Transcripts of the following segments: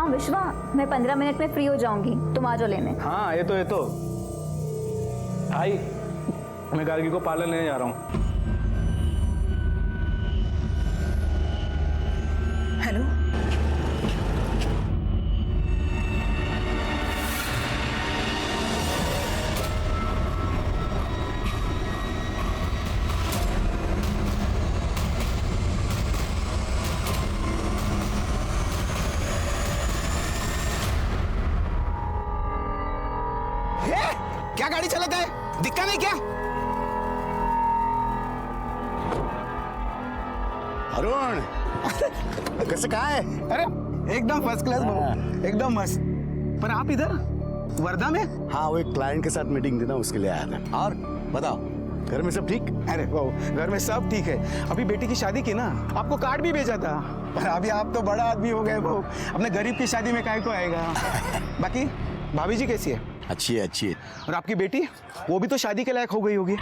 हाँ विश्वा, मैं 15 मिनट में फ्री हो जाऊंगी, तुम आ जाओ लेने। हाँ ये तो भाई, मैं गार्गी को पार्लर लेने जा रहा हूँ। हेलो, क्या गाड़ी चलाता है, दिक्कत नहीं क्या? अरुण, कैसे कहाँ है? अरे एकदम फर्स्ट क्लास बाबू, एकदम मस्त। पर आप इधर वर्धा में? हाँ, वो एक क्लाइंट के साथ मीटिंग थी ना, उसके लिए आया था। और बताओ, घर में सब ठीक? अरे बाबू, घर में सब ठीक है। अभी बेटी की शादी की ना, आपको कार्ड भी भेजा था। पर अभी आप तो बड़ा आदमी हो गए बाबू, अपने गरीब की शादी में काहे को आएगा। बाकी भाभी जी कैसी है? अच्छी है, अच्छी है। और आपकी बेटी, वो भी तो शादी के लायक हो गई होगी।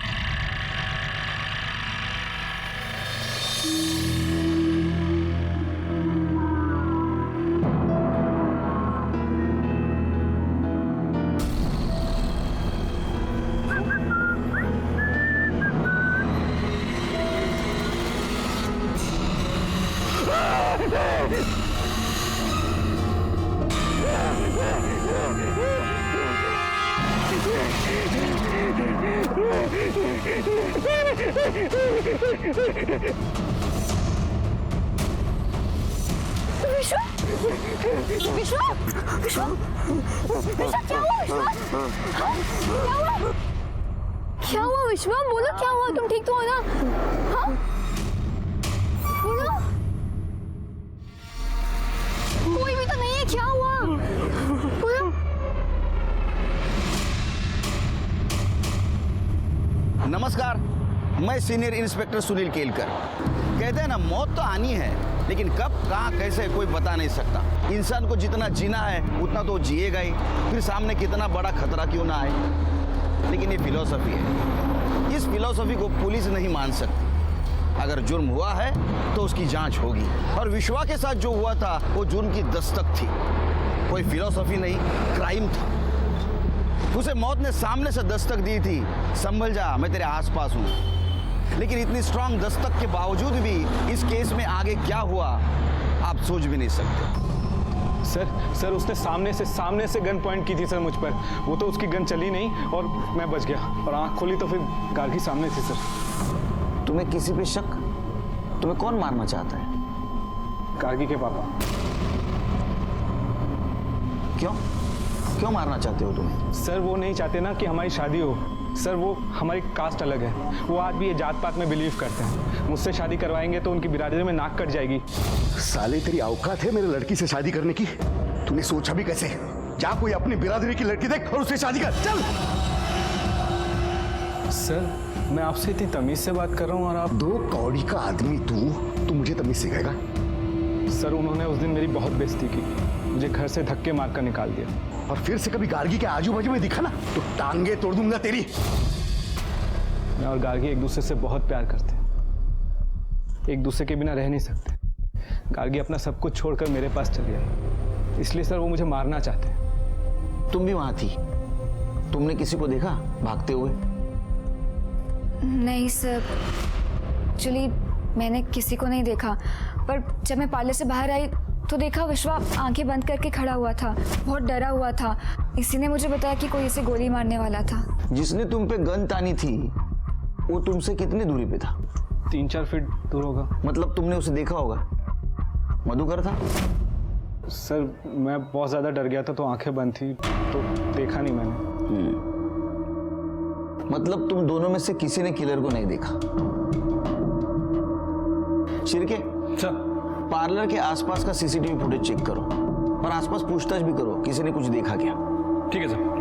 विश्वा, विश्वा, विश्वा, विश्वा, क्या हुआ विश्वा? हाँ? क्या हुआ? क्या हुआ विश्वा? बोलो क्या हुआ? तुम ठीक तो हो ना? हाँ? बोलो। कोई भी तो नहीं है, क्या हुआ? बोलो। नमस्कार, मैं सीनियर इंस्पेक्टर सुनील केलकर। कहते हैं ना, मौत तो आनी है, लेकिन कब, कहाँ, कैसे कोई बता नहीं सकता। इंसान को जितना जीना है उतना तो जिएगा ही, फिर सामने कितना बड़ा खतरा क्यों ना आए। लेकिन ये फिलॉसफी है, इस फिलॉसफी को पुलिस नहीं मान सकती। अगर जुर्म हुआ है तो उसकी जांच होगी, और विश्वा के साथ जो हुआ था वो जुर्म की दस्तक थी, कोई फिलॉसफी नहीं, क्राइम था। उसे मौत ने सामने से दस्तक दी थी, संभल जा, मैं तेरे आसपास हूँ। लेकिन इतनी स्ट्रांग दस्तक के बावजूद भी इस केस में आगे क्या हुआ आप सोच भी नहीं सकते। सर उसने सामने से गन पॉइंट की थी सर मुझ पर। वो तो उसकी गन चली नहीं और मैं बच गया, और आंख खोली तो फिर गार्गी सामने थी सर। तुम्हें किसी पे शक? तुम्हें कौन मारना चाहता है? गार्गी के पापा। क्यों मारना चाहते हो तुम्हें? सर वो नहीं चाहते ना कि हमारी शादी हो। सर वो हमारी कास्ट अलग है, वो आज भी ये जात पात में बिलीव करते हैं। मुझसे शादी करवाएंगे तो उनकी बिरादरी में नाक कट जाएगी। साले, तेरी औकात है मेरे लड़की से शादी करने की? तूने सोचा भी कैसे? जा कोई अपनी बिरादरी की लड़की देख और उससे शादी कर, चल। सर मैं आपसे इतनी तमीज से बात कर रहा हूँ और आप। दो कौड़ी का आदमी तू मुझे तमीज सिखाएगा? सर उन्होंने उस दिन मेरी बहुत बेइज्जती की, मुझे घर से धक्के मारकर निकाल दिया। और फिर से कभी गार्गी के आजू बाजू में दिखा ना तो टांगे तोड़ दूंगा तेरी। मैं और गार्गी एक दूसरे से बहुत प्यार करते हैं, एक दूसरे के बिना रह नहीं सकते। गार्गी अपना सब कुछ छोड़कर मेरे पास चली आई, इसलिए सर वो मुझे मारना चाहते हैं। तुम भी वहां थी, तुमने किसी को देखा भागते हुए? नहीं सर, एक्चुअली मैंने किसी को नहीं देखा, पर जब मैं पार्लर से बाहर आई तो देखा विश्वा आंखें बंद करके खड़ा हुआ था, बहुत डरा हुआ था। इसी ने मुझे बताया कि कोई इसे गोली मारने वाला था। जिसने तुम पे गन तानी थी वो तुमसे कितनी दूरी पे था? 3-4 फीट दूर होगा। मतलब तुमने उसे देखा होगा? मधुकर था? सर मैं बहुत ज्यादा डर गया था तो आंखें बंद थी, तो देखा नहीं मैंने। मतलब तुम दोनों में से किसी ने किलर को नहीं देखा? शिरके, पार्लर के आसपास का सीसीटीवी फुटेज चेक करो और आसपास पूछताछ भी करो, किसी ने कुछ देखा क्या? ठीक है सर।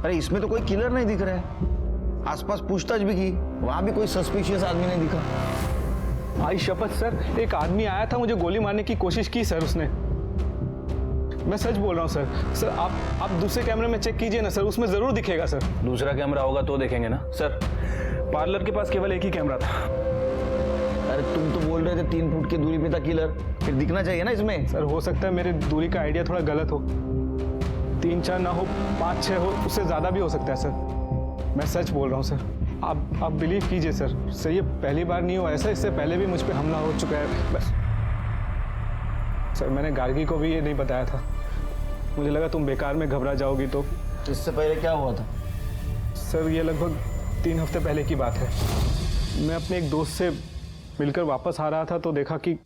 अरे इसमें तो कोई किलर नहीं दिख रहा है। आसपास पूछताछ भी की, वहां भी कोई सस्पिशियस आदमी नहीं दिखा। भाई शपथ सर, एक आदमी आया था, मुझे गोली मारने की कोशिश की सर उसने। मैं सच बोल रहा हूँ सर। सर आप दूसरे कैमरे में चेक कीजिए ना सर, उसमें जरूर दिखेगा सर। दूसरा कैमरा होगा तो देखेंगे ना सर। पार्लर के पास केवल एक ही कैमरा था। अरे तुम तो बोल रहे थे 3 फुट की दूरी पे था किलर, फिर दिखना चाहिए ना इसमें। सर हो सकता है मेरे दूरी का आइडिया थोड़ा गलत हो, 3-4 ना हो, 5-6 हो, उससे ज्यादा भी हो सकता है सर। मैं सच बोल रहा हूँ सर, आप बिलीव कीजिए सर ये पहली बार नहीं हुआ ऐसा, इससे पहले भी मुझ पर हमला हो चुका है। बस सर मैंने गार्गी को भी ये नहीं बताया था, मुझे लगा तुम बेकार में घबरा जाओगी। तो इससे पहले क्या हुआ था? सर ये लगभग 3 हफ्ते पहले की बात है। मैं अपने एक दोस्त से मिलकर वापस आ रहा था तो देखा कि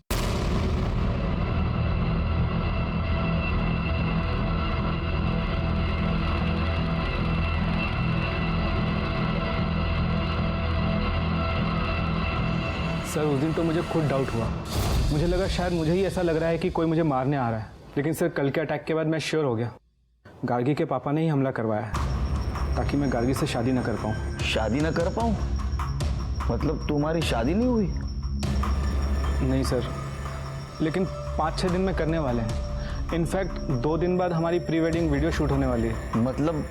सर उस दिन तो मुझे खुद डाउट हुआ, मुझे लगा शायद मुझे ही ऐसा लग रहा है कि कोई मुझे मारने आ रहा है। लेकिन सर कल के अटैक के बाद मैं श्योर हो गया, गार्गी के पापा ने ही हमला करवाया है ताकि मैं गार्गी से शादी ना कर पाऊँ। शादी ना कर पाऊँ? मतलब तुम्हारी शादी नहीं हुई? नहीं सर, लेकिन 5-6 दिन में करने वाले हैं। इनफैक्ट 2 दिन बाद हमारी प्री वेडिंग वीडियो शूट होने वाली है। मतलब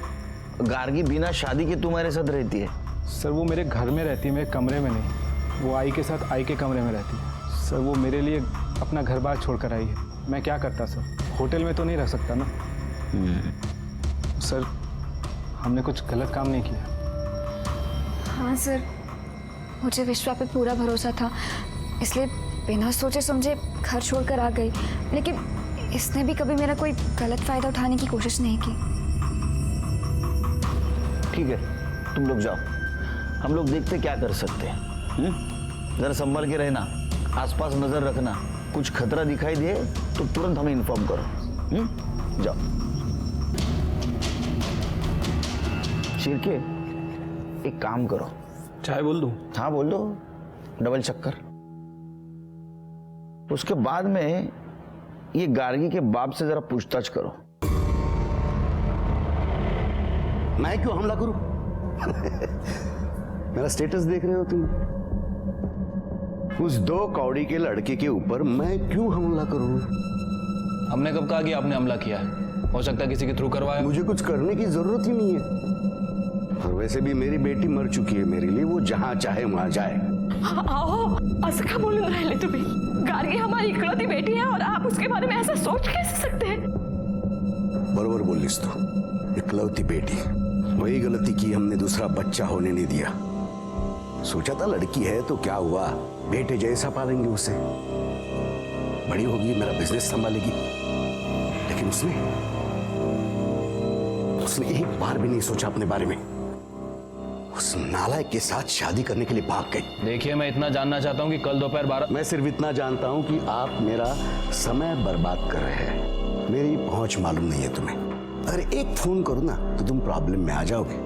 गार्गी बिना शादी के तुम्हारे साथ रहती है? सर वो मेरे घर में रहती है, मेरे कमरे में नहीं। वो आई के साथ आई के कमरे में रहती है। सर वो मेरे लिए अपना घर बार छोड़ कर आई है। मैं क्या करता सर, होटल में तो नहीं रह सकता ना। सर हमने कुछ गलत काम नहीं किया। हाँ सर, मुझे विश्वा पे पूरा भरोसा था, इसलिए बिना सोचे समझे घर छोड़कर आ गई। लेकिन इसने भी कभी मेरा कोई गलत फायदा उठाने की कोशिश नहीं की। ठीक है, तुम लोग जाओ, हम लोग देखते क्या कर सकते हैं। जरा संभल के रहना, आसपास नजर रखना, कुछ खतरा दिखाई दे तो तुरंत हमें इन्फॉर्म करो। जाओ। शिरके, एक काम करो। चाय बोल दूं? हाँ बोल दो, डबल चक्कर। उसके बाद में ये गार्गी के बाप से जरा पूछताछ करो। मैं क्यों हमला करूं? मेरा स्टेटस देख रहे हो तुम? उस 2 कौड़ी के लड़के के ऊपर मैं क्यों हमला करूं? हमने कब कहा कि आपने हमला किया है? हो सकता है किसी के थ्रू करवाया। मुझे कुछ करने की जरूरत ही नहीं है। और वैसे भी मेरी बेटी मर चुकी है, मेरे लिए वो जहां चाहे वहां जाए। आओ, असं का बोलून राहिले तुम्ही? गार्गी हमारी इकलौती बेटी है और आप उसके बारे में ऐसा सोच कैसे सकते हैं? बरोबर बोलिस तू, इकलौती बेटी। वही गलती की हमने, दूसरा बच्चा होने नहीं दिया। सोचा था लड़की है तो क्या हुआ, बेटे जैसा पालेंगे उसे, बड़ी होगी, मेरा बिजनेस संभालेगी। लेकिन उसने एक बार भी नहीं सोचा अपने बारे में। उस नालायक के साथ शादी करने के लिए भाग गई। देखिए, मैं इतना जानना चाहता हूँ कि कल दोपहर 12। मैं सिर्फ इतना जानता हूं कि आप मेरा समय बर्बाद कर रहे हैं। मेरी पहुंच मालूम नहीं है तुम्हें। अगर एक फोन करूं ना तो तुम प्रॉब्लम में आ जाओगे।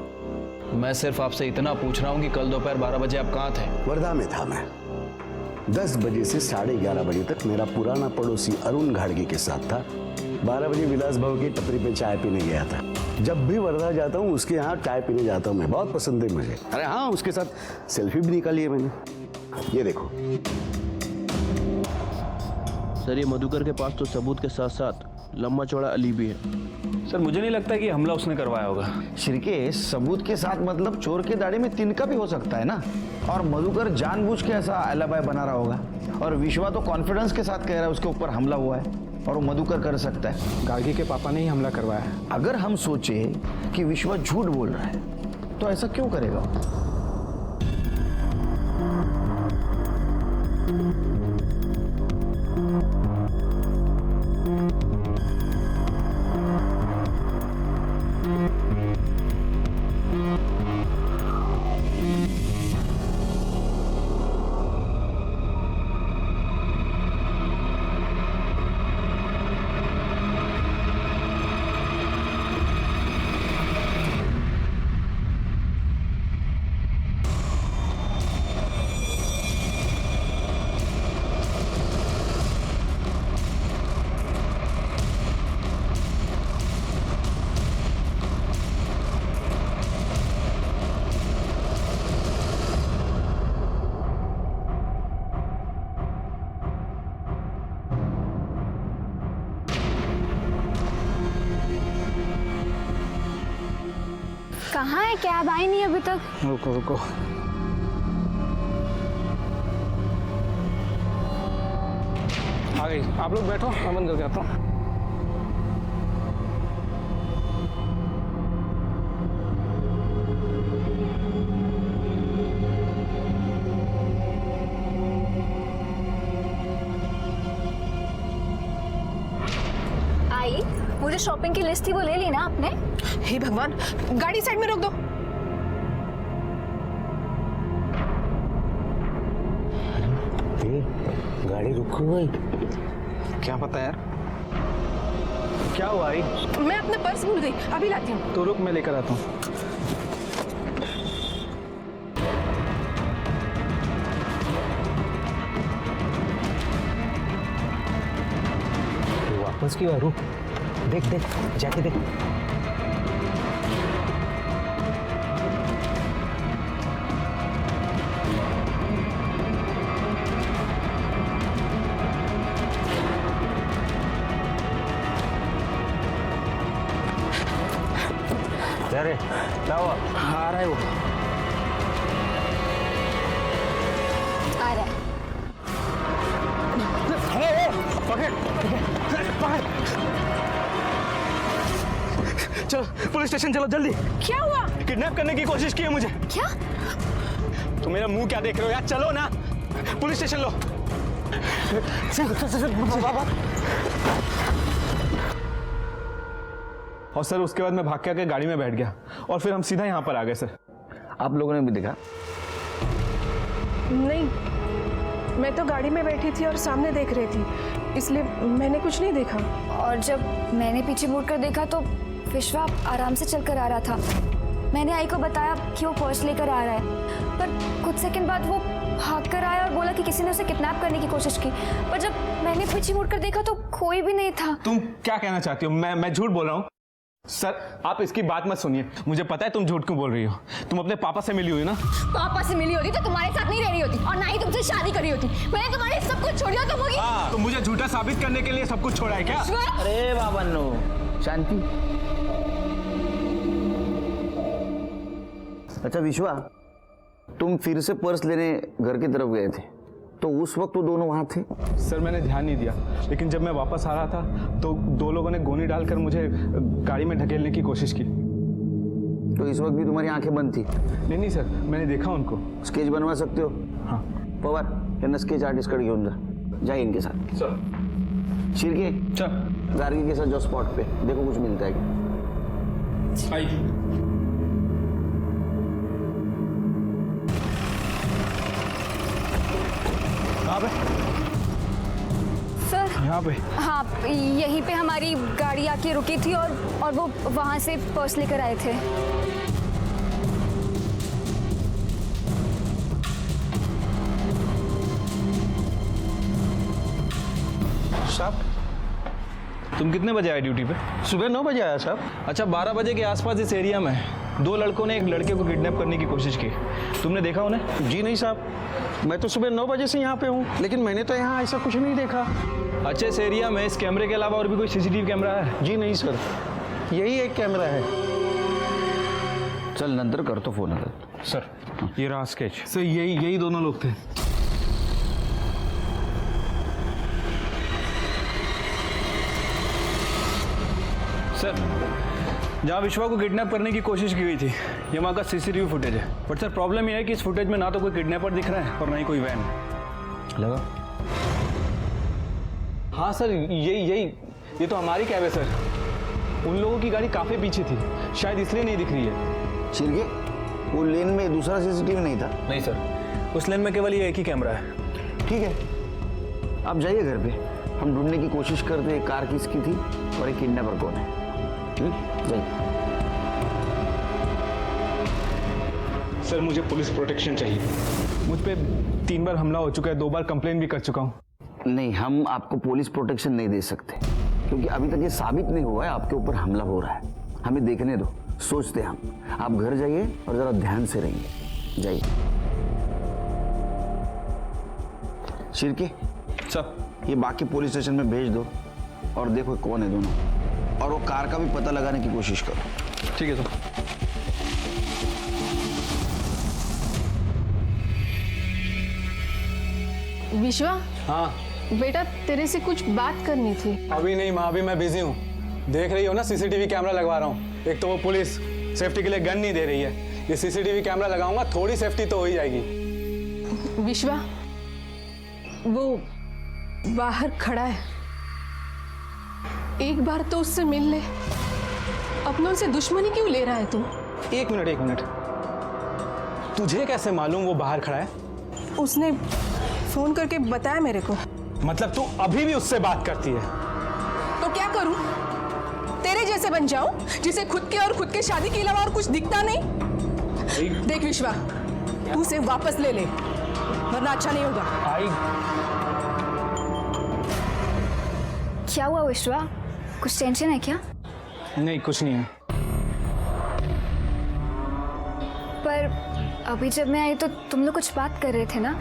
मैं सिर्फ आपसे इतना पूछ रहा हूँ कि कल दोपहर 12 बजे आप कहाँ थे? वर्धा में था मैं। 10 बजे से 11:30 बजे तक मेरा पुराना पड़ोसी अरुण घाड़गे के साथ था। 12 बजे विलास भाव की टपरी पे चाय पीने गया था। जब भी वर्धा जाता हूँ उसके यहाँ चाय पीने जाता हूँ मैं, बहुत पसंद है मुझे। अरे हाँ, उसके साथ सेल्फी भी निकाली है मैंने, ये देखो। सर, ये मधुकर के पास तो सबूत के साथ साथ लंबा चौड़ा अली भी है। सर मुझे नहीं लगता कि हमला उसने करवाया होगा। शिरके, सबूत के साथ मतलब चोर के दाढ़ी में तिनका भी हो सकता है ना। और मधुकर जानबूझ के ऐसा अलाबाय बना रहा होगा। और विश्वा तो कॉन्फिडेंस के साथ कह रहा है उसके ऊपर हमला हुआ है, और वो मधुकर कर सकता है। गार्गी के पापा ने ही हमला करवाया है। अगर हम सोचे कि विश्वा झूठ बोल रहा है तो ऐसा क्यों करेगा? कहाँ है? कैब आई नहीं अभी तक। रुको रुको, आ गई। आप लोग बैठो, मैं बंद करके आता हूँ। आई, वो जो शॉपिंग की लिस्ट थी वो ले ली ना आपने? हे भगवान, गाड़ी साइड में रोक दो। गाड़ी रुक गई। क्या पता यार। क्या हुआ आई? मैं अपना पर्स भूल गई, अभी लाती हूँ। तो रुक, मैं लेकर आता हूँ। वापस क्यों? रुक, देख देख, जाके देख। अरे क्या हुआ? आ रहा है वो। आ रहा है। चलो पुलिस स्टेशन चलो जल्दी। क्या हुआ? किडनैप करने की कोशिश की है मुझे। क्या? तो मेरा मुंह क्या देख रहे हो यार? चलो ना, पुलिस स्टेशन लो। और सर उसके बाद मैं भाग के आके गाड़ी में बैठ गया और फिर हम सीधा यहाँ पर आ गए सर। आप लोगों ने भी देखा? नहीं, मैं तो गाड़ी में बैठी थी और सामने देख रही थी, इसलिए मैंने कुछ नहीं देखा। और जब मैंने पीछे मुड़कर देखा तो विश्वा आराम से चलकर आ रहा था। मैंने आई को बताया कि वो पर्स लेकर आ रहा है, पर कुछ सेकंड बाद वो भाग कर आया और बोला कि किसी ने उसे किडनैप करने की कोशिश की। पर जब मैंने पीछे मुड़कर देखा तो कोई भी नहीं था। तुम क्या कहना चाहती हो? मैं झूठ बोल रहा हूँ? सर आप इसकी बात मत सुनिए, मुझे पता है तुम झूठ क्यों बोल रही हो। तुम अपने पापा से मिली हुई ना? पापा से मिली होती तो तुम्हारे साथ नहीं रह रही होती और ना ही तुमसे शादी करी होती। मैंने तुम्हारे सब कुछ छोड़ दिया तो होगी। तो मुझे झूठा साबित करने के लिए सब कुछ छोड़ा है क्या? अरे बाबा नो, शांति। अच्छा विश्वा, तुम फिर से पर्स लेने घर की तरफ गए थे, तो उस वक्त वो दोनों वहां थे? सर मैंने ध्यान नहीं दिया, लेकिन जब मैं वापस आ रहा था तो दो लोगों ने गोली डालकर मुझे गाड़ी में ढकेलने की कोशिश की। तो इस वक्त भी तुम्हारी आंखें बंद थी? नहीं सर, मैंने देखा उनको। स्केच बनवा सकते हो? हाँ। पवार यांना स्केच आर्टिस्ट कडे घेऊन जा इनके साथ। सर। शिर्के, सर। गार्गी के साथ जो स्पॉट पे देखो कुछ मिलता है क्या। आइए। सर यहाँ पे? हाँ, यहीं पे हमारी गाड़ी आके रुकी थी और वो वहां से पर्स लेकर आए थे। साहब तुम कितने बजे आए ड्यूटी पे? सुबह 9 बजे आया साहब। अच्छा, 12 बजे के आसपास इस एरिया में 2 लड़कों ने एक लड़के को किडनैप करने की कोशिश की। तुमने देखा उन्हें? जी नहीं साहब, मैं तो सुबह 9 बजे से यहाँ पे हूँ, लेकिन मैंने तो यहाँ ऐसा कुछ नहीं देखा। अच्छा, इस एरिया में इस कैमरे के अलावा और भी कोई सीसीटीवी कैमरा है? जी नहीं सर, यही एक कैमरा है। चल नंतर करतो फोन आता। सर ये रहा स्केच। सर यही दोनों लोग थे। सर जहाँ विश्वा को किडनैप करने की कोशिश की गई थी ये वहाँ का सीसीटीवी फुटेज है। बट सर प्रॉब्लम यह है कि इस फुटेज में ना तो कोई किडनैपर दिख रहा है और ना ही कोई वैन। लगा? हाँ सर, ये तो हमारी कैब है सर। उन लोगों की गाड़ी काफी पीछे थी, शायद इसलिए नहीं दिख रही है। शिर्के, वो लेन में दूसरा सीसीटीवी नहीं था? नहीं सर, उस लेन में केवल ये एक ही कैमरा है। ठीक है, आप जाइए घर पे, हम ढूंढने की कोशिश करते हैं कार किसकी थी और एक किडनैपर कौन है। जाइए। सर मुझे पुलिस प्रोटेक्शन चाहिए। मुझ पे 3 बार हमला हो चुका है, 2 बार कंप्लेन भी कर चुका हूँ। नहीं, हम आपको पुलिस प्रोटेक्शन नहीं दे सकते क्योंकि अभी तक ये साबित नहीं हुआ है आपके ऊपर हमला हो रहा है। हमें देखने दो, सोचते हम। आप घर जाइए और जरा ध्यान से रहिए। जाइए। शिर्के सर ये बाकी पुलिस स्टेशन में भेज दो और देखो कौन है दोनों, और वो कार का भी पता लगाने की कोशिश करो। ठीक है सर। विश्वा, हाँ बेटा तेरे से कुछ बात करनी थी। अभी नहीं माँ, अभी मैं बिजी हूँ। देख रही हो ना, सीसीटीवी कैमरा लगवा रहा हूँ। एक तो वो पुलिस सेफ्टी के लिए गन नहीं दे रही है, ये सीसीटीवी कैमरा लगाऊंगा, थोड़ी सेफ्टी तो हो ही जाएगी। विश्वा, वो बाहर खड़ा है, एक बार तो उससे मिल ले। अपनों से दुश्मनी क्यों ले रहा है तू? एक मिनट, तुझे कैसे मालूम वो बाहर खड़ा है? उसने फोन करके बताया मेरे को। मतलब तू अभी भी उससे बात करती है? तो क्या करूं? तेरे जैसे बन जाऊं जिसे खुद के और खुद के शादी के अलावा और कुछ दिखता नहीं? देख विश्वा, तू उसे वापस ले ले, वरना अच्छा नहीं होगा। क्या हुआ विश्वा, कुछ टेंशन है क्या? नहीं, कुछ नहीं है। पर अभी जब मैं आई तो तुम लोग कुछ बात कर रहे थे ना,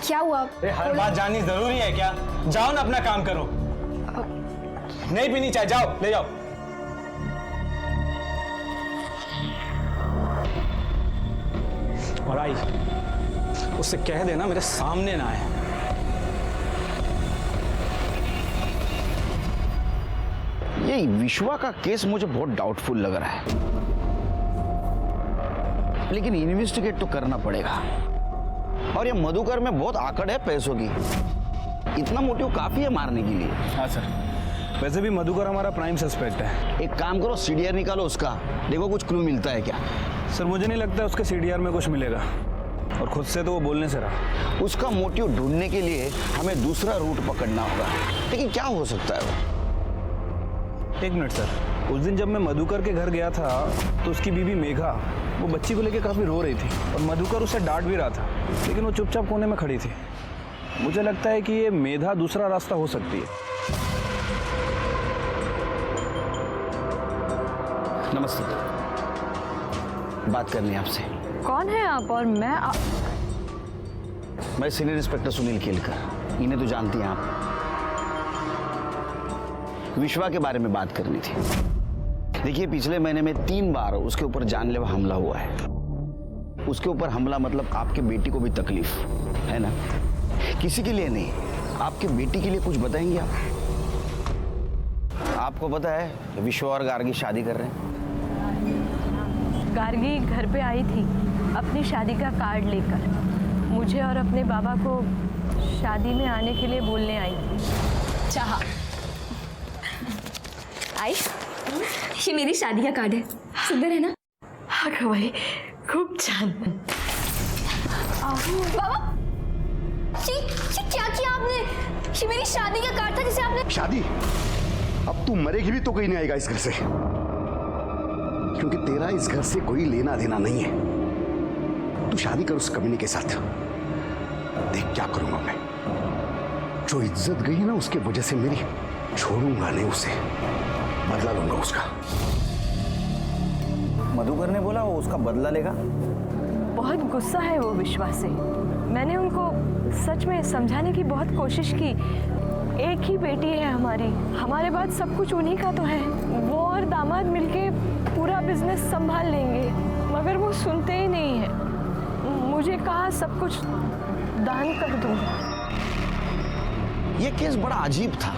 क्या हुआ? हर बात जाननी जरूरी है क्या? जाओ ना, अपना काम करो। नहीं पीनी चाय, जाओ ले जाओ। और आई, उससे कह देना मेरे सामने ना आए। ये विश्वा का केस मुझे बहुत डाउटफुल लग रहा है, लेकिन इन्वेस्टिगेट तो करना पड़ेगा। और ये मधुकर में बहुत आकड़ है पैसों की, इतना मोटिव काफी है मारने के लिए। हाँ सर, वैसे भी मधुकर हमारा प्राइम सस्पेक्ट है। एक काम करो, सीडीआर निकालो उसका, देखो कुछ क्लू मिलता है क्या। सर मुझे नहीं लगता उसके सीडीआर में कुछ मिलेगा, और खुद से तो वो बोलने से रहा। उसका मोटिव ढूंढने के लिए हमें दूसरा रूट पकड़ना होगा, लेकिन क्या हो सकता है वो? एक मिनट सर, उस दिन जब मैं मधुकर के घर गया था तो उसकी बीवी मेघा वो बच्ची को लेकर काफ़ी रो रही थी, और मधुकर उसे डांट भी रहा था, लेकिन वो चुपचाप कोने में खड़ी थी। मुझे लगता है कि ये मेधा दूसरा रास्ता हो सकती है। नमस्ते, बात करनी है आपसे। कौन है आप? और मैं सीनियर इंस्पेक्टर सुनील केलकर, इन्हें तो जानती हैं आप। विश्वा के बारे में बात करनी थी। देखिए, पिछले महीने में 3 बार उसके ऊपर जानलेवा हमला हुआ है। उसके ऊपर हमला मतलब आपके बेटी को भी तकलीफ है ना? किसी के लिए नहीं, आपकी बेटी के लिए कुछ बताएंगे आप? आपको पता है विश्वा और गार्गी शादी कर रहे हैं? गार्गी घर पे आई थी अपनी शादी का कार्ड लेकर, मुझे और अपने बाबा को शादी में आने के लिए बोलने आई थी। चाहा आई, ये मेरी शादी का कार्ड है, सुंदर है ना? हाँ भाई, खूब छान। बाबा, ये क्या किया आपने? ये मेरी शादी का कार्ड था जिसे आपने... शादी? अब तू मरेगी भी तो कोई नहीं आएगा इस घर से, क्योंकि तेरा इस घर से कोई लेना देना नहीं है। तू शादी कर उस कमीने के साथ, देख क्या करूंगा मैं। जो इज्जत गई ना उसके वजह से मेरी, छोड़ूंगा नहीं उसे, बदला लूंगा उसका। मधुकर ने बोला वो उसका बदला लेगा। बहुत गुस्सा है वो विश्वा से। मैंने उनको सच में समझाने की बहुत कोशिश की। एक ही बेटी है हमारी, हमारे बाद सब कुछ उन्हीं का तो है। वो और दामाद मिलके पूरा बिजनेस संभाल लेंगे, मगर वो सुनते ही नहीं है। मुझे कहा सब कुछ दान कर दूंगा। ये केस बड़ा अजीब था,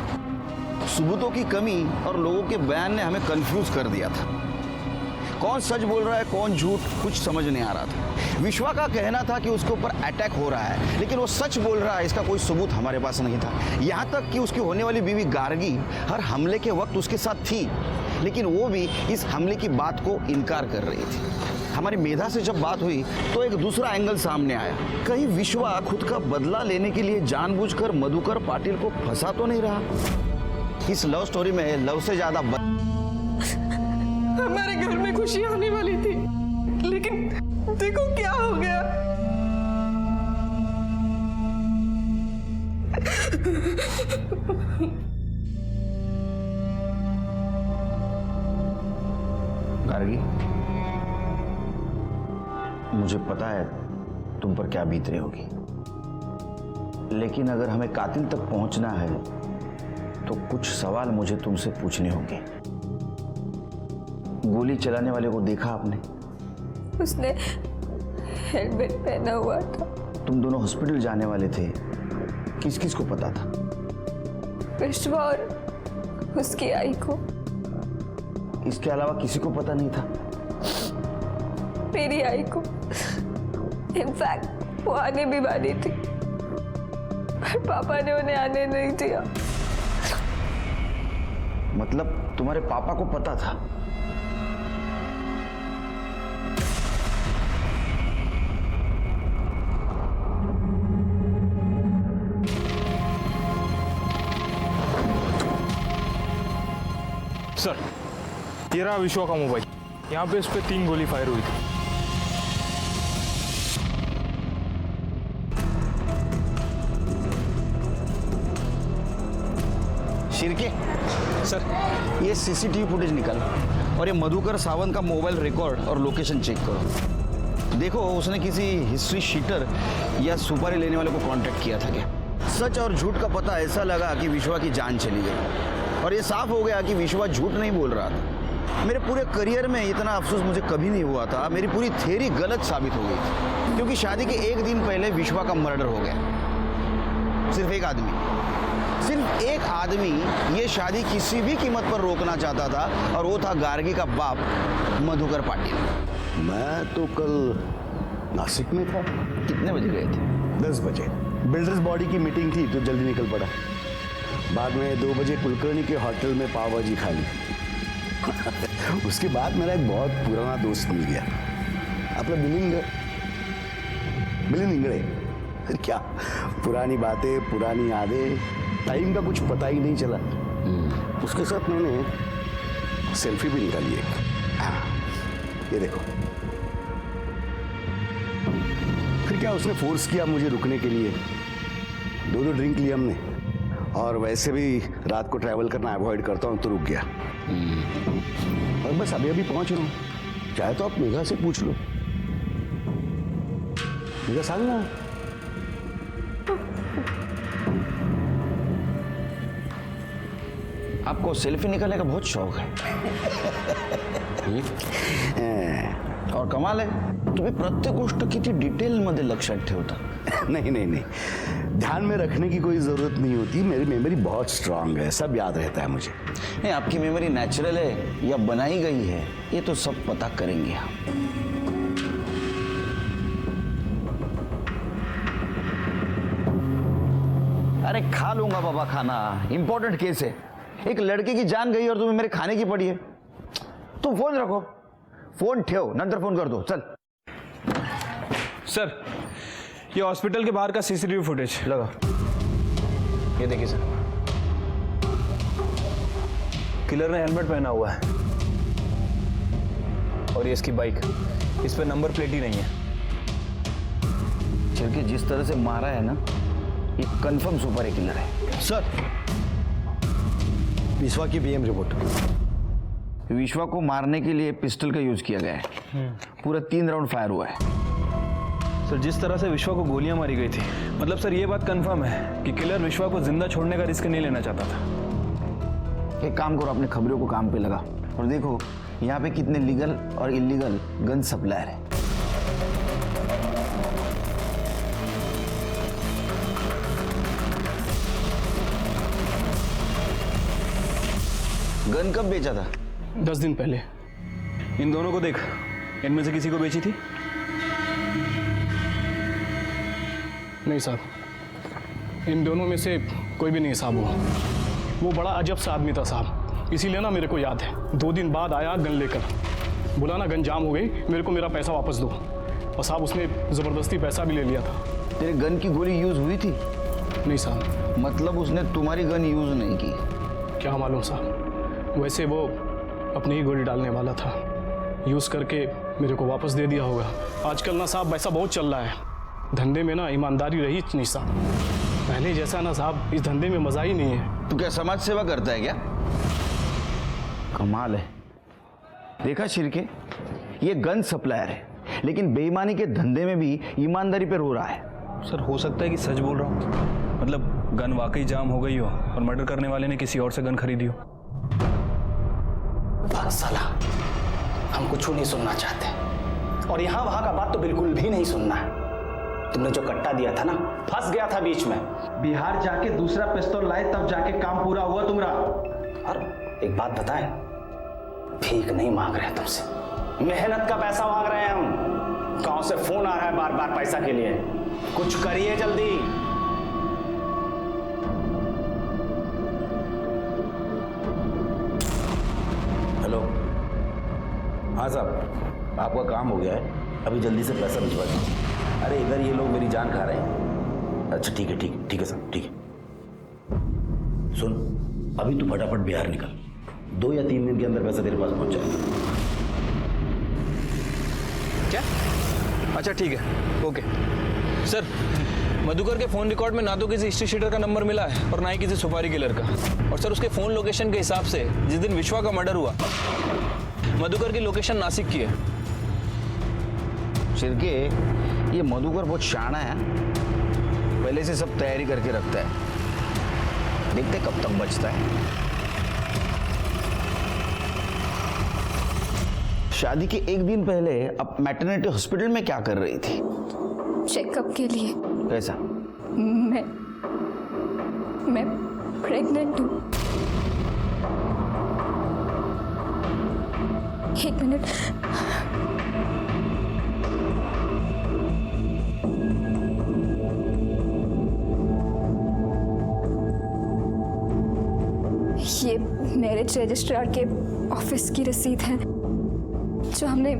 सबूतों की कमी और लोगों के बयान ने हमें कंफ्यूज कर दिया था। कौन सच बोल रहा है कौन झूठ, कुछ समझ नहीं आ रहा था। विश्वा का कहना था कि उसके ऊपर अटैक हो रहा है, लेकिन वो सच बोल रहा है इसका कोई सबूत हमारे पास नहीं था। यहाँ तक कि उसकी होने वाली बीवी गार्गी हर हमले के वक्त उसके साथ थी, लेकिन वो भी इस हमले की बात को इनकार कर रही थी। हमारी मेधा से जब बात हुई तो एक दूसरा एंगल सामने आया। कहीं विश्वा खुद का बदला लेने के लिए जानबूझकर मधुकर पाटिल को फंसा तो नहीं रहा? इस लव स्टोरी में लव से ज्यादा हमारे घर में खुशी आने वाली थी, लेकिन देखो क्या हो गया। गार्गी, मुझे पता है तुम पर क्या बीत रही होगी, लेकिन अगर हमें कातिल तक पहुंचना है तो कुछ सवाल मुझे तुमसे पूछने होंगे। गोली चलाने वाले को देखा आपने? उसने हेलमेट पहना हुआ था। तुम दोनों हॉस्पिटल जाने वाले थे, किस किस को पता था? विश्वा और उसकी आई को। इसके अलावा किसी को पता नहीं था? मेरी आई को। इनफैक्ट वो आने भी वाली थी, पर पापा ने उन्हें आने नहीं दिया। मतलब तुम्हारे पापा को पता था? सर, ये रहा विश्वा का मोबाइल। यहाँ पे इस पे 3 गोली फायर हुई थी। शिर्के, सर ये सीसीटीवी फुटेज निकालो और ये मधुकर सावंत का मोबाइल रिकॉर्ड और लोकेशन चेक करो। देखो उसने किसी हिस्ट्री शीटर या सुपारी लेने वाले को कांटेक्ट किया था क्या? सच और झूठ का पता ऐसा लगा कि विश्वा की जान चली गई और ये साफ हो गया कि विश्वा झूठ नहीं बोल रहा था। मेरे पूरे करियर में इतना अफसोस मुझे कभी नहीं हुआ था। मेरी पूरी थ्योरी गलत साबित हो गई थी, क्योंकि शादी के 1 दिन पहले विश्वा का मर्डर हो गया। सिर्फ एक आदमी ये शादी किसी भी कीमत पर रोकना चाहता था और वो था गार्गी का बाप मधुकर पाटिल। मैं तो कल नासिक में था। कितने बजे गए थे? 10 बजे। बिल्डर्स बॉडी की मीटिंग थी तो जल्दी निकल पड़ा। बाद में 2 बजे कुलकर्णी के होटल में पाव भाजी खा ली। उसके बाद मेरा एक बहुत पुराना दोस्त मिल गया, अपना मिलिंद इंगड़े। फिर क्या पुरानी बातें, पुरानी यादें, टाइम का कुछ पता ही नहीं चला। उसके साथ मैंने सेल्फी भी निकाली एक। ये देखो। फिर क्या उसने फोर्स किया मुझे रुकने के लिए। 2 ड्रिंक लिए हमने, और वैसे भी रात को ट्रैवल करना अवॉइड करता हूँ तो रुक गया। और बस अभी पहुंच रहा हूँ। चाहे तो आप मेघा से पूछ लो। मेघा सांग ना। आपको सेल्फी निकालने का बहुत शौक है। और कमाल है, तुम्ही प्रत्येक गोष्ट किती डिटेल मध्ये लक्षात ठेवता। नहीं, ध्यान में रखने की कोई जरूरत नहीं होती। मेरी मेमोरी बहुत स्ट्रांग है, सब याद रहता है मुझे। नहीं, आपकी मेमोरी नेचुरल है या बनाई गई है, ये तो सब पता करेंगे हम। अरे खा लूंगा बाबा खाना, इंपॉर्टेंट केस है। एक लड़के की जान गई और तुम्हें मेरे खाने की पड़ी है। तुम फोन रखो, फोन ठेव, नंतर फोन कर दो। चल। सर, ये हॉस्पिटल के बाहर का सीसीटीवी फुटेज लगा। ये देखिए सर, किलर ने हेलमेट पहना हुआ है और ये इसकी बाइक, इस पे नंबर प्लेट ही नहीं है। चिरके जिस तरह से मारा है ना, ये कंफर्म सुपर किलर है। सर, विश्वा की पीएम रिपोर्ट। विश्वा को मारने के लिए पिस्टल का यूज किया गया है। पूरा 3 राउंड फायर हुआ है। सर, जिस तरह से विश्वा को गोलियां मारी गई थी, मतलब सर ये बात कंफर्म है कि किलर विश्वा को जिंदा छोड़ने का रिस्क नहीं लेना चाहता था। एक काम करो, अपने खबरों को काम पे लगा और देखो यहाँ पे कितने लीगल और इलीगल गन सप्लायर है। गन कब बेचा था? 10 दिन पहले। इन दोनों को देख, इनमें से किसी को बेची थी? नहीं साहब, इन दोनों में से कोई भी नहीं साहब। वो बड़ा अजब सा आदमी था साहब, इसीलिए ना मेरे को याद है। 2 दिन बाद आया गन लेकर, बोला ना गन जाम हो गई, मेरे को मेरा पैसा वापस दो। और साहब उसने ज़बरदस्ती पैसा भी ले लिया था। तेरे गन की गोली यूज हुई थी? नहीं साहब। मतलब उसने तुम्हारी गन यूज नहीं की? क्या मालूम साहब, वैसे वो अपनी ही गोली डालने वाला था, यूज़ करके मेरे को वापस दे दिया होगा। आजकल ना साहब वैसा बहुत चल रहा है, धंधे में ना ईमानदारी रही नहीं साहब। पहले जैसा ना साहब इस धंधे में मज़ा ही नहीं है। तू क्या समाज सेवा करता है क्या? कमाल है। देखा शिरके, ये गन सप्लायर है, लेकिन बेईमानी के धंधे में भी ईमानदारी पे रो रहा है। सर, हो सकता है कि सच बोल रहा हूँ, मतलब गन वाकई जाम हो गई हो और मर्डर करने वाले ने किसी और से गन खरीदी हो। साला, हम कुछ नहीं सुनना चाहते और यहाँ वहां का बात तो बिल्कुल भी नहीं सुनना है। तुमने जो कट्टा दिया था ना, फंस गया था बीच में। बिहार जाके दूसरा पिस्तौल लाए तब जाके काम पूरा हुआ तुम्हारा। और एक बात बताएं, भीख नहीं मांग रहे तुमसे, मेहनत का पैसा मांग रहे हैं हम। गांव से फोन आ रहा है बार बार पैसा के लिए, कुछ करिए जल्दी। हेलो, हाँ साहब, आपका काम हो गया है, अभी जल्दी से पैसा भिजवा दीजिए। अरे इधर ये लोग मेरी जान खा रहे हैं। अच्छा ठीक है, ठीक है साहब, ठीक है। सुन, अभी तू फटाफट बिहार निकल, 2 या 3 दिन के अंदर पैसा तेरे पास पहुंच जाएगा। क्या? अच्छा ठीक है, ओके। सर, मधुकर के फोन रिकॉर्ड में ना तो किसी हिस्ट्री शीटर का नंबर मिला है और ना ही किसी सुपारी किलर का। और सर, उसके फोन लोकेशन के हिसाब से जिस दिन विश्वा का मर्डर हुआ, मधुकर की लोकेशन नासिक की है। शिरके, ये मधुकर बहुत शाना है, पहले से सब तैयारी करके रखता है, देखते कब तक बचता है। शादी के एक दिन पहले अब मैटरनिटी हॉस्पिटल में क्या कर रही थी? चेकअप के लिए। कैसा? मैं प्रेग्नेंट हूँ। 1 मिनट। ये मैरिज रजिस्ट्रार के ऑफिस की रसीद है जो हमने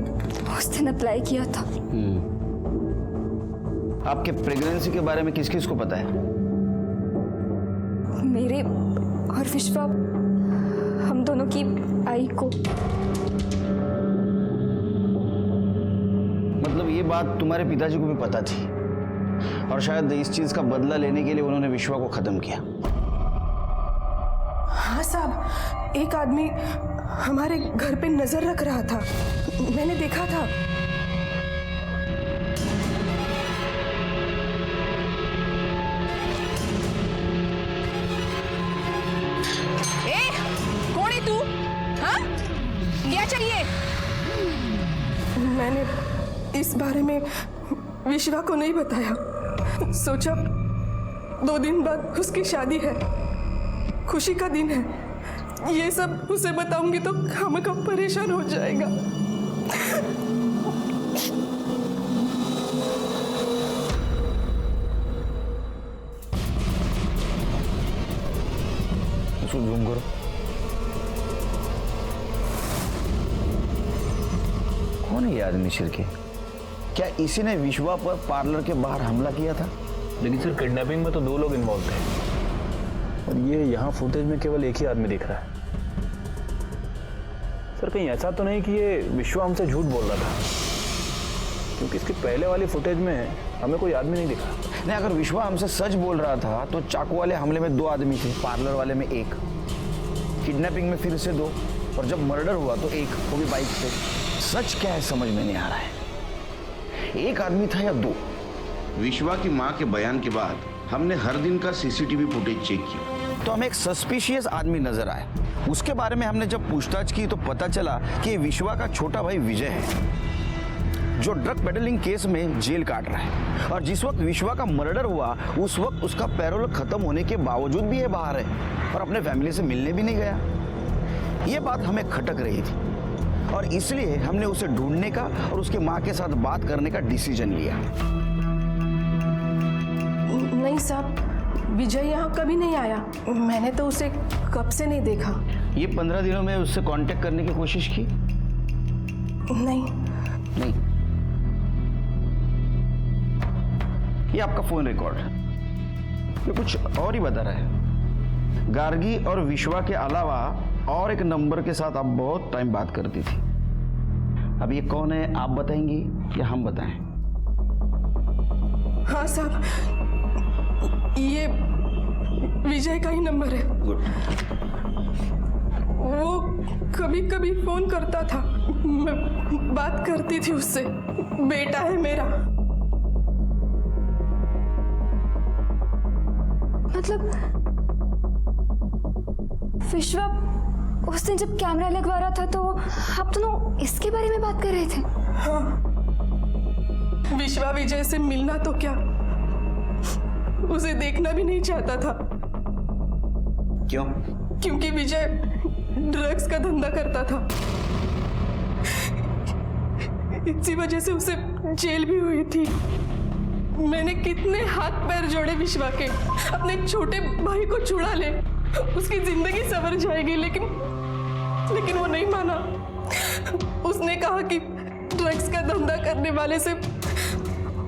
उस दिन अप्लाई किया था। आपके प्रेगनेंसी के बारे में किस किस को पता है? मेरे और विश्वा, हम दोनों की आई को। मतलब ये बात तुम्हारे पिताजी को भी पता थी और शायद इस चीज का बदला लेने के लिए उन्होंने विश्वा को खत्म किया। हाँ साहब, एक आदमी हमारे घर पे नजर रख रहा था, मैंने देखा था। कौन है तू? हाँ? क्या चाहिए? मैंने इस बारे में विश्वा को नहीं बताया। सोचा 2 दिन बाद उसकी शादी है, खुशी का दिन है, ये सब उसे बताऊंगी तो खामखा परेशान हो जाएगा। इसको जूम करो। कौन है ये आदमी शिरके? क्या इसी ने विश्वा पर पार्लर के बाहर हमला किया था? लेकिन सर, किडनैपिंग में तो 2 लोग इन्वॉल्व थे और ये यहाँ फुटेज में केवल एक ही आदमी दिख रहा है। सर, कहीं ऐसा तो नहीं कि ये विश्वा हमसे झूठ बोल रहा था, क्योंकि इसकी पहले वाली फुटेज में हमें कोई आदमी नहीं दिखा। नहीं, अगर विश्वा हमसे सच बोल रहा था तो चाकू वाले हमले में 2 आदमी थे, पार्लर वाले में 1, किडनैपिंग में फिर से 2, और जब मर्डर हुआ तो 1, वो भी बाइक पे। सच क्या है समझ में नहीं आ रहा है, 1 आदमी था या 2? विश्वा की मां के बयान के बाद हमने हर दिन का सीसीटीवी फुटेज चेक किया तो हमें एक सस्पिशियस आदमी नजर आया। उसके बारे में हमने जब पूछताछ की तो पता चला कि विश्वा का छोटा भाई विजय है, जो ड्रग पेडलिंग केस में जेल काट रहा है, और जिस वक्त विश्वा का मर्डर हुआ उस वक्त उसका पैरोल खत्म होने के बावजूद भी ये बाहर है और अपने फैमिली से मिलने भी नहीं गया। ये बात हमें खटक रही थी और इसलिए हमने उसे ढूंढने का और उसके माँ के साथ बात करने का डिसीजन लिया। नहीं साहब, विजय यहाँ कभी नहीं आया, मैंने तो उसे कब से नहीं देखा। ये 15 दिनों में उससे कांटेक्ट करने की कोशिश की? नहीं। ये आपका फोन रिकॉर्ड है, ये कुछ और ही बता रहा है। गार्गी और विश्वा के अलावा और एक नंबर के साथ आप बहुत टाइम बात करती थी। अब ये कौन है, आप बताएंगी या हम बताएं? हाँ साहब, ये विजय का ही नंबर है। गुड। वो कभी कभी फोन करता था, मैं बात करती थी उससे, बेटा है मेरा। मतलब विश्वा उस दिन जब कैमरा लगवा रहा था तो आप दोनों इसके बारे में बात कर रहे थे? हाँ, विश्वा विजय से मिलना तो क्या, उसे देखना भी नहीं चाहता था। क्यों? क्योंकि विजय ड्रग्स का धंधा करता था। इसी वजह से उसे जेल भी हुई थी। मैंने कितने हाथ पैर जोड़े विश्वा के, अपने छोटे भाई को छुड़ा ले, उसकी जिंदगी संवर जाएगी, लेकिन वो नहीं माना। उसने कहा कि ड्रग्स का धंधा करने वाले से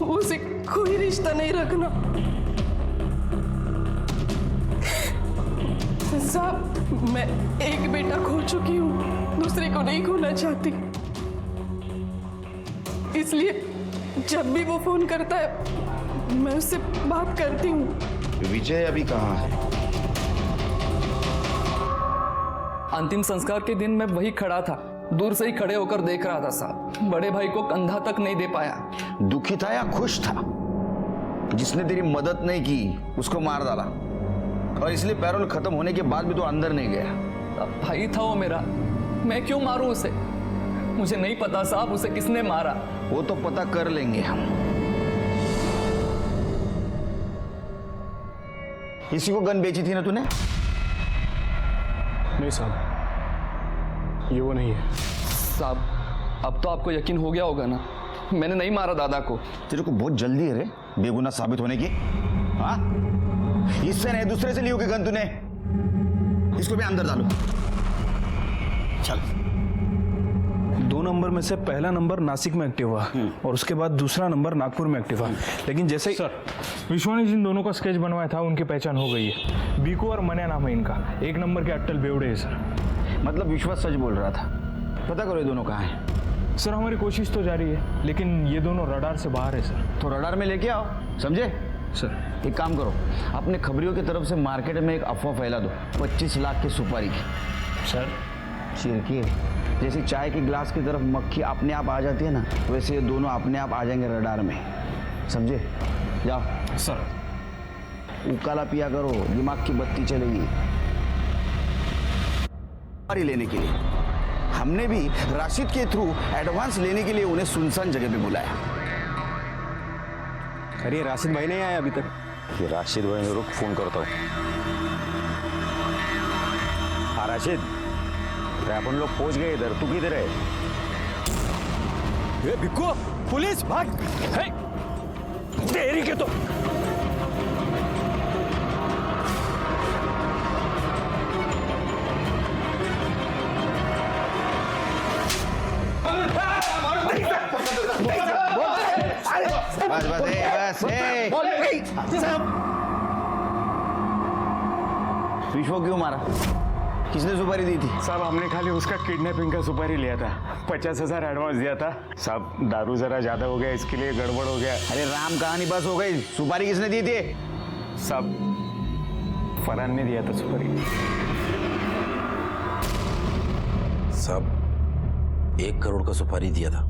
उसे कोई रिश्ता नहीं रखना। साहब, मैं एक बेटा खो चुकी हूँ, दूसरे को नहीं खोना चाहती। इसलिए जब भी वो फोन करता है मैं उससे बात करती हूँ। विजय अभी कहाँ है? अंतिम संस्कार के दिन मैं वही खड़ा था, दूर से ही खड़े होकर देख रहा था साहब। बड़े भाई को कंधा तक नहीं दे पाया। दुखी था या खुश था? जिसने तेरी मदद नहीं की उसको मार डाला, और इसलिए पैरोल खत्म होने के बाद भी तो अंदर नहीं गया। भाई था वो मेरा, मैं क्यों मारूं उसे? मुझे नहीं पता साहब उसे किसने मारा। वो तो पता कर लेंगे हम। इसी को गन बेची थी ना तूने? नहीं साहब, ये वो नहीं है। साहब, अब तो आपको यकीन हो गया होगा ना, मैंने नहीं मारा दादा को। तेरे को बहुत जल्दी है रे बेगुनाह साबित होने की। हाँ, इससे नहीं दूसरे से ली होगी गन तूने। इसको भी अंदर डालो। चल। 2 नंबर में से पहला नंबर नासिक में एक्टिव हुआ और उसके बाद दूसरा नंबर नागपुर में एक्टिव हुआ। लेकिन जैसे ही सर, विश्वा ने जिन दोनों का स्केच बनवाया था उनकी पहचान हो गई है। बीको और मन्या नाम है इनका। 1 नंबर के अट्टल बेवड़े है सर। मतलब विश्वास सच बोल रहा था। पता करो ये दोनों कहाँ हैं। सर, हमारी कोशिश तो जारी है, लेकिन ये दोनों रडार से बाहर है सर। तो रडार में लेके आओ, समझे? सर, एक काम करो, अपने खबरियों की तरफ से मार्केट में एक अफवाह फैला दो 25 लाख की सुपारी की। सर, चिरकी, जैसे चाय के गिलास की तरफ मक्खी अपने आप आ जाती है ना, वैसे ये दोनों अपने आप आ जाएंगे रडार में, समझे? जाओ। सर, उकाला पिया करो, दिमाग की बत्ती चलेगी। सुपारी लेने के लिए हमने भी राशिद के थ्रू एडवांस लेने के लिए उन्हें सुनसान जगह पे बुलाया। अरे राशिद भाई नहीं आया अभी तक? ये राशिद भाई, रुक फोन करता हूँ। हाँ राशिद, अरे अपन लोग पहुंच गए इधर, तू किधर है? ये भिक्कू, पुलिस भाग! है तेरी के तो बस बस विश्व क्यों मारा? किसने सुपारी दी थी? साहब, हमने खाली उसका किडनैपिंग का सुपारी लिया था। 50,000 एडवांस दिया था साहब। दारू जरा ज्यादा हो गया, इसके लिए गड़बड़ हो गया। अरे राम कहानी बस हो गई। सुपारी किसने दी थी? साहब, फरहान ने दिया था सुपारी। साहब, 1 करोड़ का सुपारी दिया था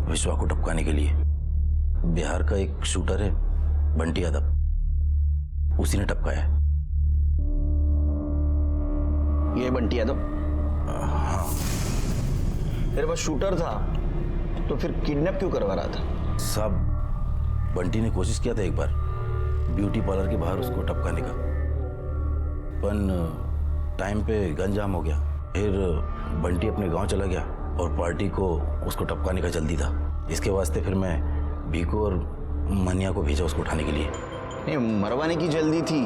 विश्वा को टपकाने के लिए। बिहार का एक शूटर है बंटी यादव, उसी ने टपकाया है। ये बंटी यादव? हाँ। तेरे पास शूटर था तो फिर किडनैप क्यों करवा रहा था? साहब, बंटी ने कोशिश किया था एक बार ब्यूटी पार्लर के बाहर उसको टपकाने का, पर टाइम पे गन जाम हो गया। फिर बंटी अपने गांव चला गया और पार्टी को उसको टपकाने का जल्दी था। इसके वास्ते फिर मैं भीको और मनिया को भेजा उसको उठाने के लिए। नहीं, मरवाने की जल्दी थी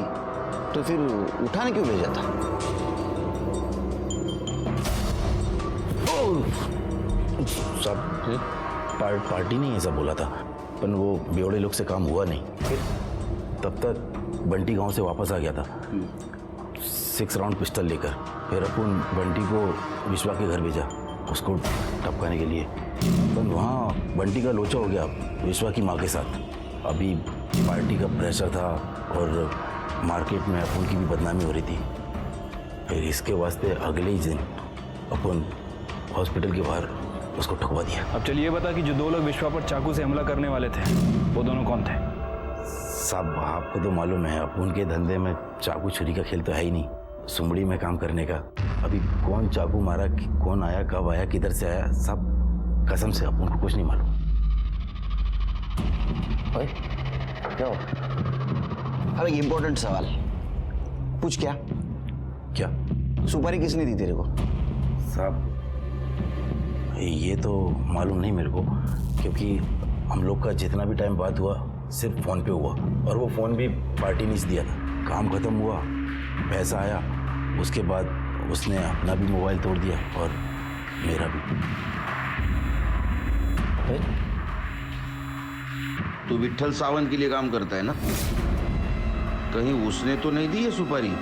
तो फिर उठाने क्यों भेजा था? साहब, पार्टी ने ऐसा बोला था, पर वो बेवड़े लोग से काम हुआ नहीं। फिर तब तक बंटी गांव से वापस आ गया था 6 राउंड पिस्टल लेकर। फिर अपन बंटी को विश्वा के घर भेजा उसको टपकाने के लिए, पर वहाँ बंटी का लोचा हो गया विश्वा की माँ के साथ। अभी पार्टी का प्रेशर था और मार्केट में अपन की भी बदनामी हो रही थी। फिर इसके वास्ते अगले ही दिन अपन हॉस्पिटल के बाहर उसको ठुकवा दिया। अब चलिए बता कि जो 2 लोग विश्वा पर चाकू से हमला करने वाले थे वो दोनों कौन थे? साहब, आपको तो मालूम है अपन के धंधे में चाकू छुरी का खेल तो है ही नहीं, सुमड़ी में काम करने का। अभी कौन चाकू मारा, कौन आया, कब आया, किधर से आया, सब कसम से अपन को कुछ नहीं मालूम। क्या हुआ? अब एक इम्पोर्टेंट सवाल पूछ। क्या क्या? सुपारी किसने दी तेरे को? साहब ये तो मालूम नहीं मेरे को, क्योंकि हम लोग का जितना भी टाइम बात हुआ सिर्फ फ़ोन पे हुआ, और वो फ़ोन भी पार्टी ने दिया था। काम ख़त्म हुआ, पैसा आया, उसके बाद उसने अपना भी मोबाइल तोड़ दिया और मेरा भी। तू विट्ठल सावंत के लिए काम करता है ना? कहीं उसने तो नहीं दी है सुपारी?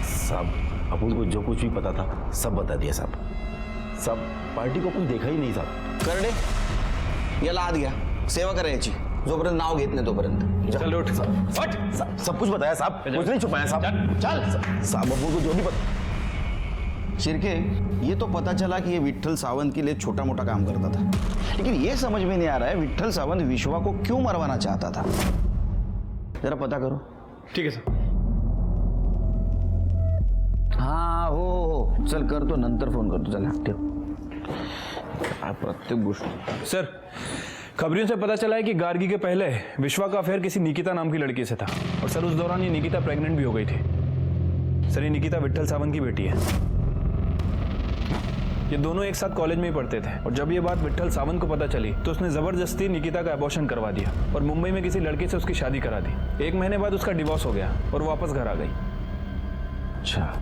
साहब अपन को जो कुछ भी पता था सब बता दिया साहब। सब पार्टी को अपन देखा ही नहीं साहब। कर दे, याला आत गया, सेवा करायची, जोपर्यंत नाव घेत नाही तोपर्यंत। चल उठ, फट। सब कुछ बताया साहब, कुछ नहीं छुपाया साहब। चल साहब, अपन को जो भी पता। शिर्के, ये तो पता चला कि ये विट्ठल सावंत के लिए छोटा मोटा काम करता था, लेकिन ये समझ में नहीं आ रहा है विट्ठल सावंत विश्वा को क्यों मरवाना चाहता था। जरा पता करो। ठीक है सर। हाँ हो चल करतो, नंतर फोन करतो। चल ठेव। प्रत्येक गोष्ट सर, खबरियों से पता चला है कि गार्गी के पहले विश्वा का अफेयर किसी निकिता नाम की लड़की से था, और सर उस दौरान ये निकिता प्रेग्नेंट भी हो गई थी। सर ये निकिता विट्ठल सावंत की बेटी है। ये दोनों एक साथ कॉलेज में ही पढ़ते थे, और जब ये बात विट्ठल सावंत को पता चली तो उसने जबरदस्ती निकिता का अबॉर्शन करवा दिया और मुंबई में किसी लड़के से उसकी शादी करा दी। 1 महीने बाद उसका डिवोर्स हो गया और वापस घर आ गई। अच्छा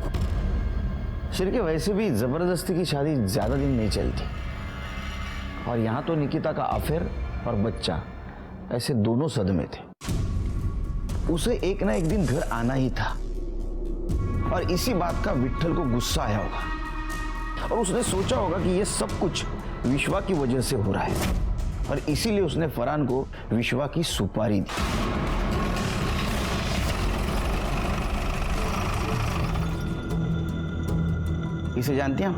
शिर्के, वैसे भी जबरदस्ती की शादी ज्यादा दिन नहीं चलती, और यहां तो निकिता का अफेयर और बच्चा ऐसे दोनों सदमे थे। उसे एक ना एक दिन घर आना ही था, और इसी बात का विट्ठल को गुस्सा आया होगा, और उसने सोचा होगा कि ये सब कुछ विश्वा की वजह से हो रहा है, और इसीलिए उसने फरहान को विश्वा की सुपारी दी। इसे जानती हैं?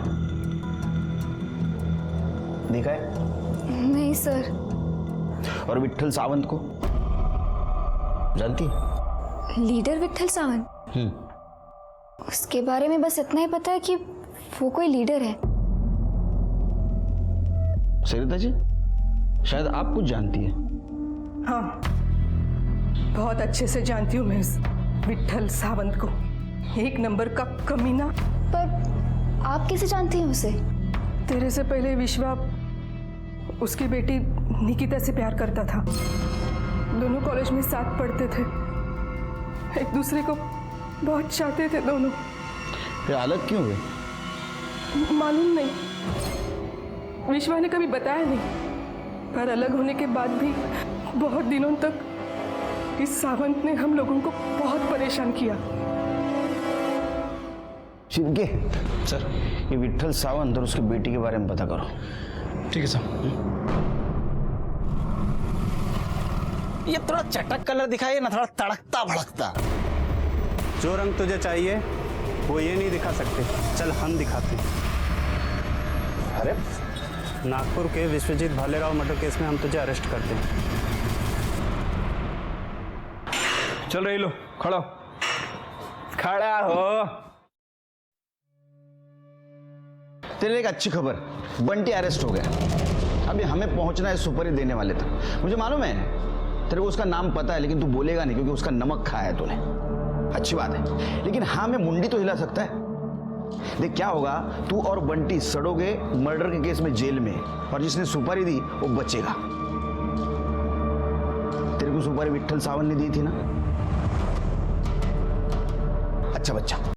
देखा है? नहीं सर। और विट्ठल सावंत को जानती? लीडर विट्ठल सावंत? उसके बारे में बस इतना ही पता है कि वो कोई लीडर है। सरिता जी, शायद आप कुछ जानती है। हाँ, बहुत अच्छे से जानती हूँ मैं इस विट्ठल सावंत को। 1 नंबर का कमीना। पर आप कैसे जानती हैं उसे? तेरे से पहले विश्वा उसकी बेटी निकिता से प्यार करता था। दोनों कॉलेज में साथ पढ़ते थे, एक दूसरे को बहुत चाहते थे दोनों। फिर अलग क्यों हुए? मालूम नहीं, विश्वा ने कभी बताया नहीं, पर अलग होने के बाद भी बहुत दिनों तक इस सावंत ने हम लोगों को बहुत परेशान किया। शिर्के सर, ये विट्ठल सावंत और उसकी बेटी के बारे में पता करो। ठीक है सर। ये थोड़ा चटक कलर दिखाइए ना, थोड़ा तड़कता भड़कता। जो रंग तुझे चाहिए वो ये नहीं दिखा सकते, चल हम दिखाते हैं। अरे नागपुर के विश्वजीत भालेराव मर्डर केस में हम तुझे अरेस्ट करते हैं। चल रही लो, खड़ा खड़ा हो। तेरे लिए एक अच्छी खबर, बंटी अरेस्ट हो गया। अभी हमें पहुंचना है सुपारी देने वाले तक। मुझे मालूम है तेरे को उसका नाम पता है, लेकिन तू बोलेगा नहीं क्योंकि उसका नमक खाया है तूने। अच्छी बात है, लेकिन हाँ मैं मुंडी तो हिला सकता है। देख क्या होगा, तू और बंटी सड़ोगे मर्डर के केस में जेल में, और जिसने सुपारी दी वो बचेगा। तेरे को सुपारी विट्ठल सावंत ने दी थी ना? अच्छा बच्चा।